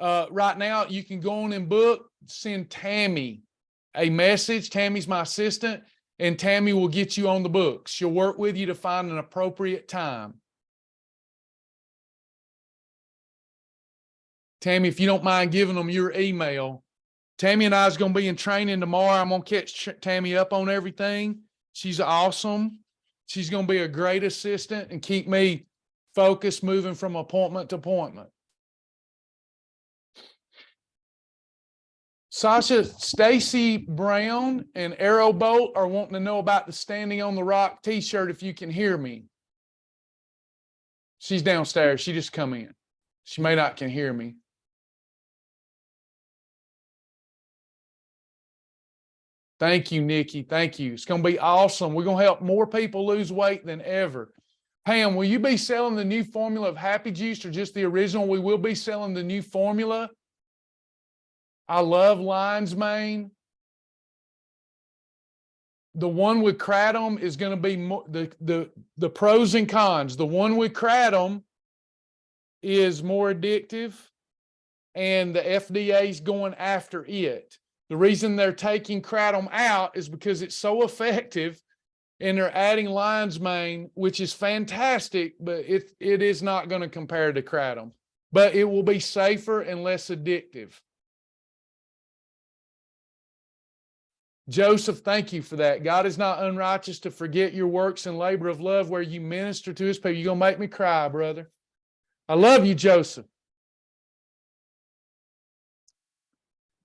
Right now, you can go on and book, send Tammy a message. Tammy's my assistant, and Tammy will get you on the books. She'll work with you to find an appropriate time. Tammy, if you don't mind giving them your email. Tammy and I is going to be in training tomorrow. I'm going to catch Tammy up on everything. She's awesome. She's going to be a great assistant and keep me focused, moving from appointment to appointment. Sasha, Stacy Brown and Arrow Bolt are wanting to know about the Standing on the Rock t-shirt, if you can hear me. She's downstairs. She just come in. She may not can hear me. Thank you, Nikki. Thank you. It's going to be awesome. We're going to help more people lose weight than ever. Pam, will you be selling the new formula of Happy Juice or just the original? We will be selling the new formula. I love lion's mane. The one with kratom is going to be more, the pros and cons. The one with kratom is more addictive, and the FDA is going after it. The reason they're taking kratom out is because it's so effective and they're adding lion's mane, which is fantastic, but it is not going to compare to kratom. But it will be safer and less addictive. Joseph, thank you for that. God is not unrighteous to forget your works and labor of love where you minister to his people. You're going to make me cry, brother. I love you, Joseph.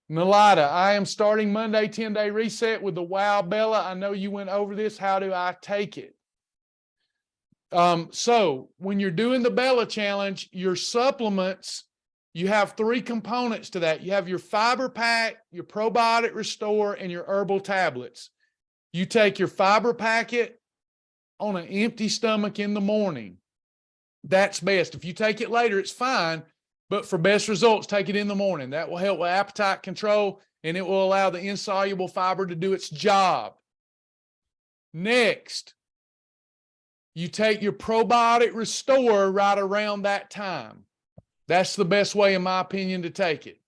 Nalada, I am starting Monday 10-day reset with the Wow Bella. I know you went over this. How do I take it? So when you're doing the Bella challenge, your supplements, you have 3 components to that. You have your fiber pack, your probiotic restore, and your herbal tablets. You take your fiber packet on an empty stomach in the morning. That's best. If you take it later, it's fine. But for best results, take it in the morning. That will help with appetite control, and it will allow the insoluble fiber to do its job. Next, you take your probiotic restore right around that time. That's the best way, in my opinion, to take it.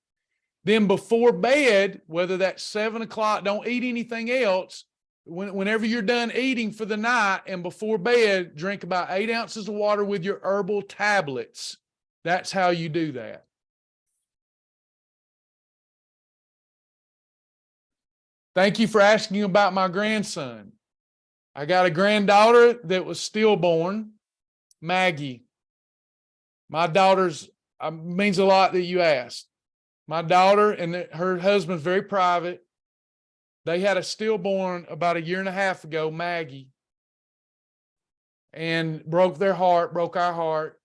Then before bed, whether that's 7 o'clock, don't eat anything else. Whenever you're done eating for the night and before bed, drink about 8 ounces of water with your herbal tablets. That's how you do that. Thank you for asking about my grandson. I got a granddaughter that was stillborn, Maggie. My daughter's, means a lot that you asked. My daughter and her husband's very private. They had a stillborn about 1.5 years ago, Maggie, and broke their heart, broke our heart.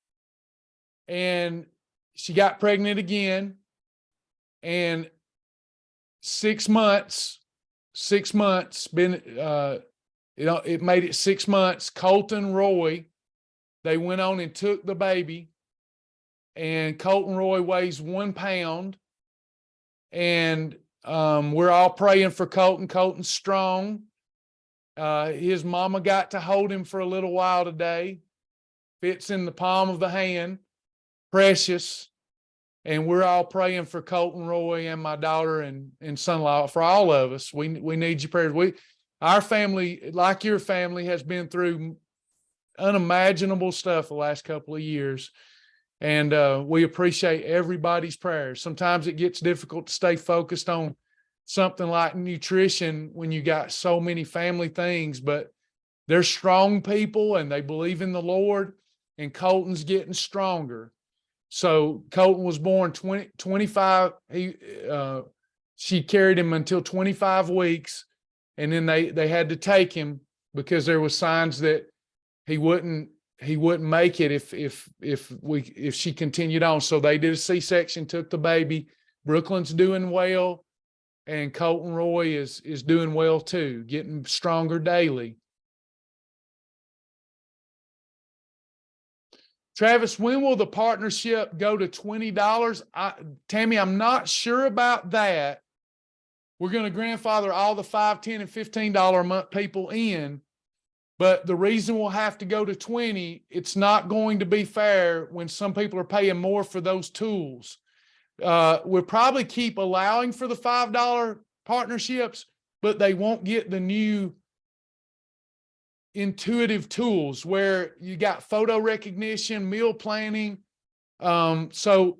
And she got pregnant again, and 6 months, been, it made it 6 months. Colton Roy, they went on and took the baby, and Colton Roy weighs 1 pound, and we're all praying for Colton. Colton's strong. His mama got to hold him for a little while today. Fits in the palm of the hand. Precious. And we're all praying for Colton Roy and my daughter and son-in-law, for all of us. We need your prayers. Our family, like your family, has been through unimaginable stuff the last couple of years. And we appreciate everybody's prayers. Sometimes it gets difficult to stay focused on something like nutrition when you got so many family things, but they're strong people and they believe in the Lord, and Colton's getting stronger. So Colton was born 25. She carried him until 25 weeks. And then they had to take him because there was signs that he wouldn't make it if she continued on. So they did a C-section, took the baby. Brooklyn's doing well, and Colton Roy is doing well too, getting stronger daily. Travis, when will the partnership go to $20? Tammy, I'm not sure about that. We're going to grandfather all the $5, $10, and $15 a month people in. But the reason we'll have to go to 20, it's not going to be fair when some people are paying more for those tools. We'll probably keep allowing for the $5 partnerships, but they won't get the new intuitive tools where you got photo recognition, meal planning. So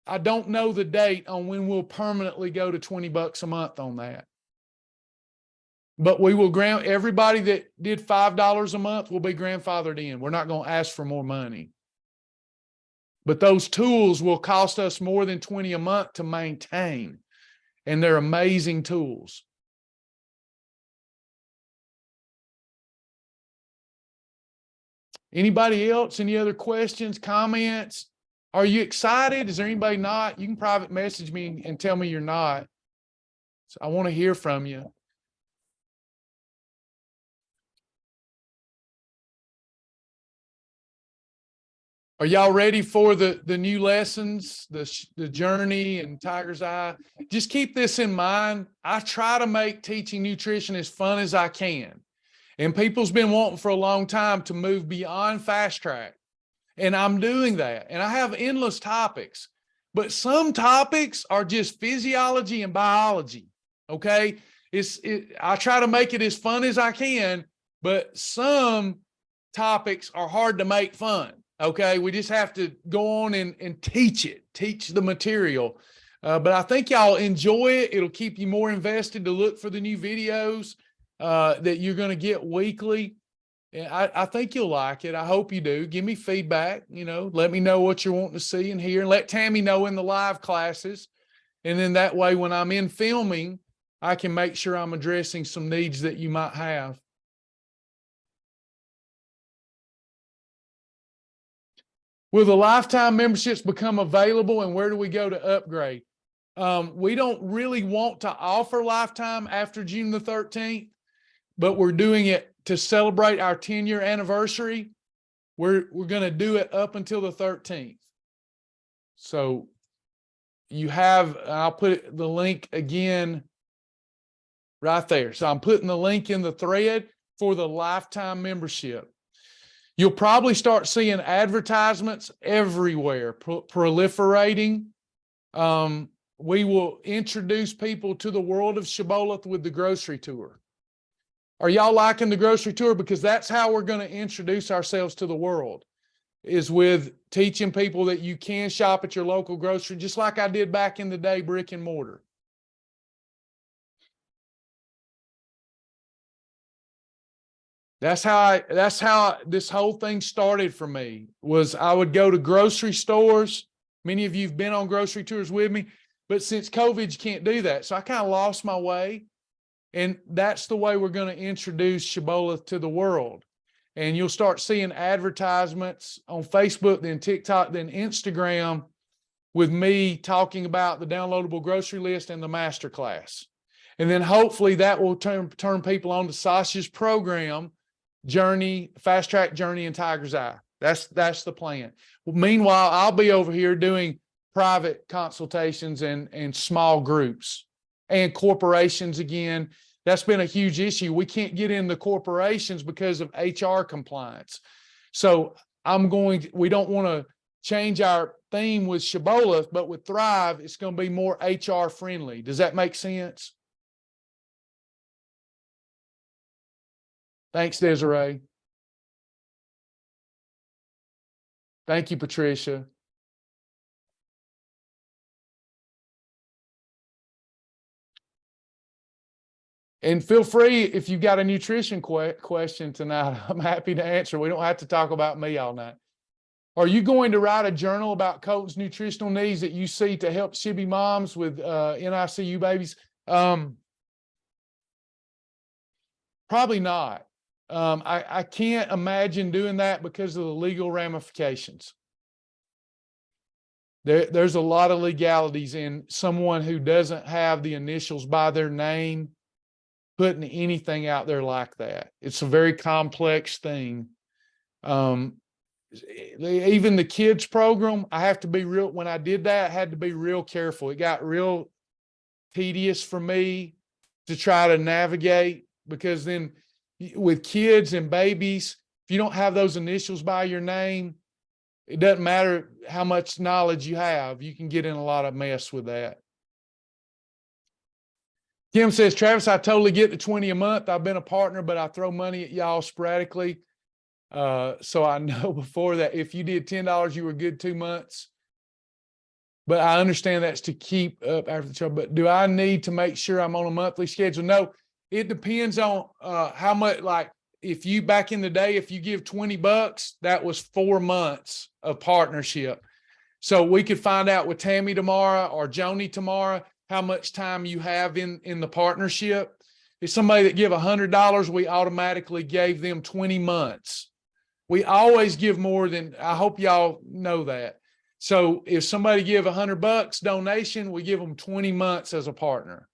I don't know the date on when we'll permanently go to $20 a month on that. But we will grant everybody that did $5 a month will be grandfathered in. We're not going to ask for more money. But those tools will cost us more than $20 a month to maintain. And they're amazing tools. Anybody else? Any other questions, comments? Are you excited? Is there anybody not? You can private message me and tell me you're not. So I want to hear from you. Are y'all ready for the new lessons, the journey and Tiger's Eye? Just keep this in mind. I try to make teaching nutrition as fun as I can. And people's been wanting for a long time to move beyond fast track. And I'm doing that. And I have endless topics. But some topics are just physiology and biology. Okay? I try to make it as fun as I can. but some topics are hard to make fun. Okay. We just have to go on and teach the material. But I think y'all enjoy it. It'll keep you more invested to look for the new videos that you're going to get weekly. And I think you'll like it. I hope you do. Give me feedback, let me know what you're wanting to see and hear, and let Tammy know in the live classes. And then that way, when I'm in filming, I can make sure I'm addressing some needs that you might have. Will the lifetime memberships become available, and where do we go to upgrade? We don't really want to offer lifetime after June the 13th, but we're doing it to celebrate our 10-year anniversary. We're going to do it up until the 13th. So I'll put the link again right there. So I'm putting the link in the thread for the lifetime membership. You'll probably start seeing advertisements everywhere proliferating. We will introduce people to the world of Shibboleth with the grocery tour. Are y'all liking the grocery tour? Because that's how we're going to introduce ourselves to the world, is with teaching people that you can shop at your local grocery, just like I did back in the day, brick and mortar. That's how this whole thing started for me. Was I would go to grocery stores. Many of you have been on grocery tours with me, but since COVID, you can't do that. So I kind of lost my way. And that's the way we're going to introduce Shibboleth to the world. And you'll start seeing advertisements on Facebook, then TikTok, then Instagram, with me talking about the downloadable grocery list and the masterclass. And then hopefully that will turn people on to Sasha's program, Fast Track Journey in Tiger's Eye. That's the plan. Well, meanwhile, I'll be over here doing private consultations and small groups and corporations again. That's been a huge issue. We can't get into corporations because of HR compliance. So we don't want to change our theme with Shibboleth, but with Thrive, it's going to be more HR friendly. Does that make sense? Thanks, Desiree. Thank you, Patricia. And feel free, if you've got a nutrition question tonight, I'm happy to answer. We don't have to talk about me all night. Are you going to write a journal about Colton's nutritional needs that you see to help Shibby moms with NICU babies? Probably not. I can't imagine doing that because of the legal ramifications. There's a lot of legalities in someone who doesn't have the initials by their name putting anything out there like that. It's a very complex thing. Even the kids program, I have to be real. When I did that, I had to be real careful. It got real tedious for me to try to navigate, because then with kids and babies, if you don't have those initials by your name, it doesn't matter how much knowledge you have. You can get in a lot of mess with that. Kim says, Travis, I totally get the 20 a month. I've been a partner, but I throw money at y'all sporadically. So I know before that, if you did $10, you were good 2 months. But I understand that's to keep up after the show. But do I need to make sure I'm on a monthly schedule? No, it depends on how much, like if you back in the day, if you give $20, that was 4 months of partnership. So we could find out with Tammy tomorrow or Joni tomorrow how much time you have in the partnership. If somebody that give $100, we automatically gave them 20 months. We always give more than, I hope y'all know that. So if somebody give $100 donation, we give them 20 months as a partner.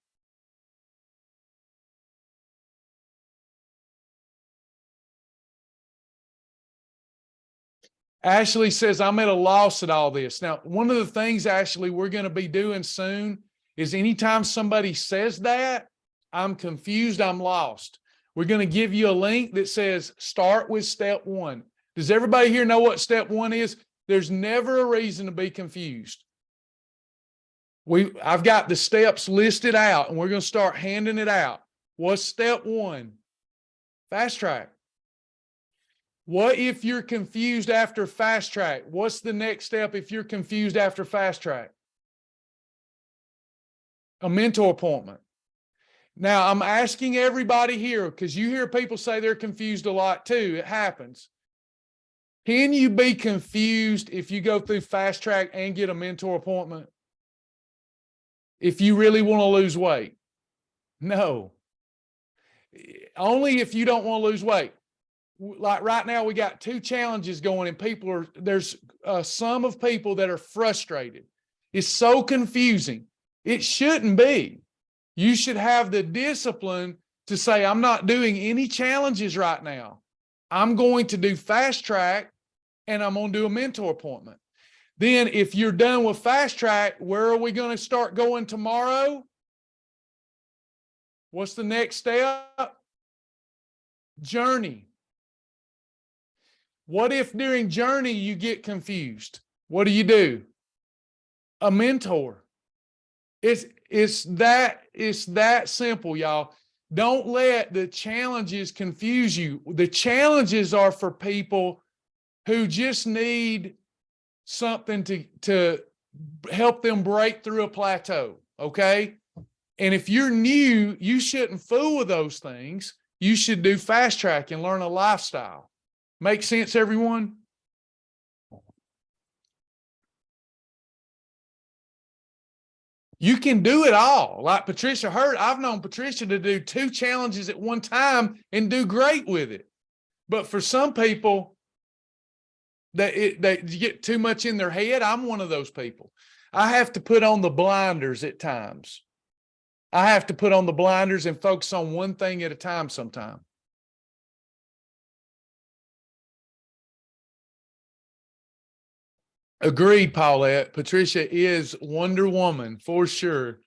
Ashley says, I'm at a loss at all this. Now, one of the things, Ashley, we're going to be doing soon is anytime somebody says that, I'm confused, I'm lost, we're going to give you a link that says, start with step 1. Does everybody here know what step 1 is? There's never a reason to be confused. I've got the steps listed out, and we're going to start handing it out. What's step 1? Fast track. What if you're confused after fast track? What's the next step if you're confused after fast track? A mentor appointment. Now, I'm asking everybody here, because you hear people say they're confused a lot too. It happens. Can you be confused if you go through fast track and get a mentor appointment? If you really want to lose weight? No. Only if you don't want to lose weight. Like right now, we got 2 challenges going, and there's a sum of people that are frustrated. It's so confusing. It shouldn't be. You should have the discipline to say, I'm not doing any challenges right now. I'm going to do fast track, and I'm going to do a mentor appointment. Then if you're done with fast track, where are we going to start going tomorrow? What's the next step? Journey. What if during journey you get confused? What do? A mentor. It's that simple, y'all. Don't let the challenges confuse you. The challenges are for people who just need something to help them break through a plateau, okay? And if you're new, you shouldn't fool with those things. You should do fast track and learn a lifestyle. Make sense, everyone? You can do it all. Like Patricia Hurt, I've known Patricia to do 2 challenges at one time and do great with it. But for some people, they get too much in their head. I'm one of those people. I have to put on the blinders at times. I have to put on the blinders and focus on one thing at a time sometimes. Agreed, Paulette. Patricia is Wonder Woman for sure.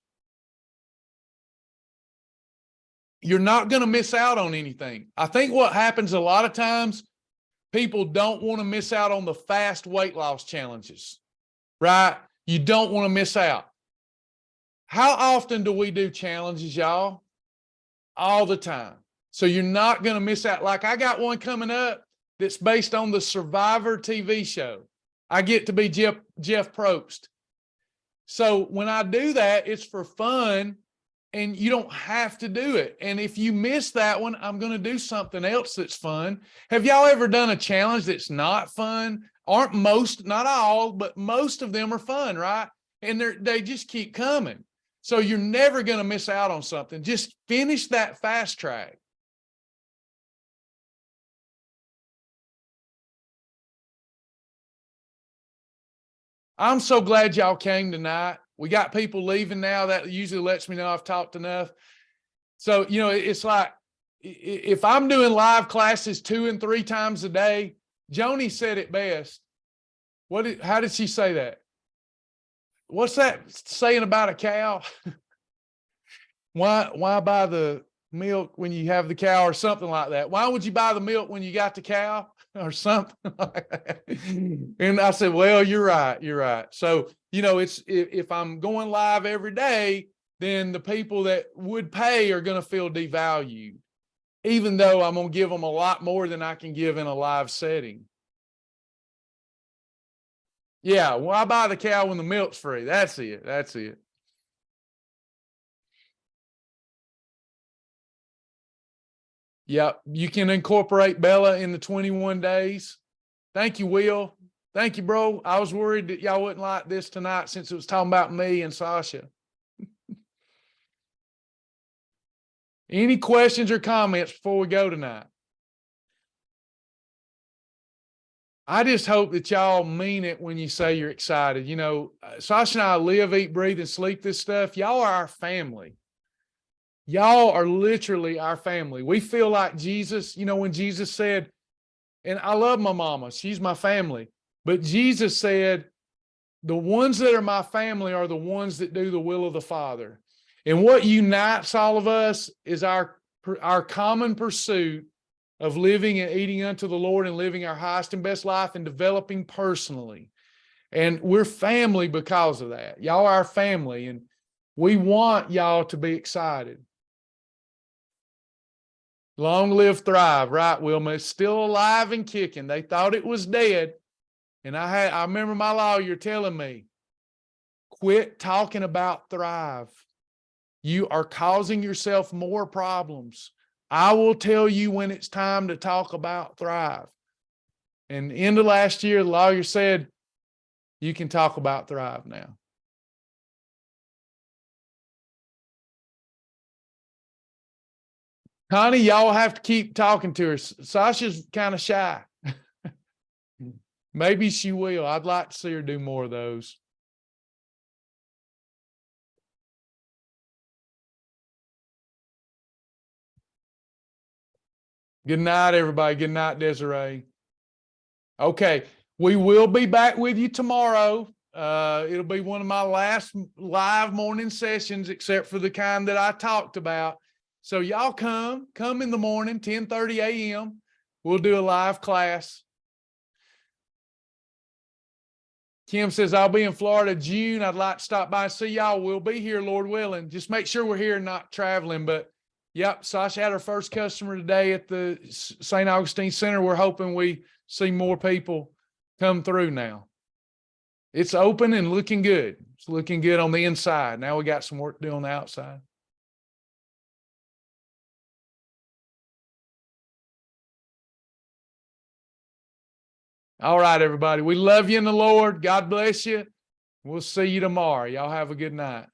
You're not going to miss out on anything. I think what happens a lot of times, people don't want to miss out on the fast weight loss challenges, right? You don't want to miss out. How often do we do challenges, y'all? All the time. So you're not going to miss out. Like I got one coming up that's based on the Survivor TV show. I get to be Jeff Probst. So when I do that, it's for fun and you don't have to do it. And if you miss that one, I'm going to do something else that's fun. Have y'all ever done a challenge that's not fun? Not all, but most of them are fun, right? And they just keep coming. So you're never going to miss out on something. Just finish that fast track. I'm so glad y'all came tonight. We got people leaving now. That usually lets me know I've talked enough. So, it's like, if I'm doing live classes 2 and 3 times a day, Joni said it best. How did she say that? What's that saying about a cow? Why buy the milk when you have the cow, or something like that? Why would you buy the milk when you got the cow, or something like that? And I said, well, you're right. So, if I'm going live every day, then the people that would pay are going to feel devalued, even though I'm going to give them a lot more than I can give in a live setting. Yeah, well, I buy the cow when the milk's free. That's it. Yeah, you can incorporate Bella in the 21 days. Thank you, Will. Thank you, bro. I was worried that y'all wouldn't like this tonight since it was talking about me and Sasha. Any questions or comments before we go tonight? I just hope that y'all mean it when you say you're excited. Sasha and I live, eat, breathe, and sleep this stuff. Y'all are our family. Y'all are literally our family. We feel like Jesus, when Jesus said, and I love my mama, she's my family, but Jesus said, the ones that are my family are the ones that do the will of the Father. And what unites all of us is our common pursuit of living and eating unto the Lord and living our highest and best life and developing personally. And we're family because of that. Y'all are our family, and we want y'all to be excited. Long live Thrive, right, Wilma? It's still alive and kicking. They thought it was dead. And I remember my lawyer telling me, quit talking about Thrive. You are causing yourself more problems. I will tell you when it's time to talk about Thrive. And end of last year, the lawyer said, you can talk about Thrive now. Connie, y'all have to keep talking to her. Sasha's kind of shy. Maybe she will. I'd like to see her do more of those. Good night, everybody. Good night, Desiree. Okay, we will be back with you tomorrow. It'll be one of my last live morning sessions, except for the kind that I talked about. So y'all come in the morning, 10:30 a.m. We'll do a live class. Kim says, I'll be in Florida June. I'd like to stop by and see y'all. We'll be here, Lord willing. Just make sure we're here and not traveling. But yep, Sasha had her first customer today at the St. Augustine Center. We're hoping we see more people come through now. It's open and looking good. It's looking good on the inside. Now we got some work to do on the outside. All right, everybody. We love you in the Lord. God bless you. We'll see you tomorrow. Y'all have a good night.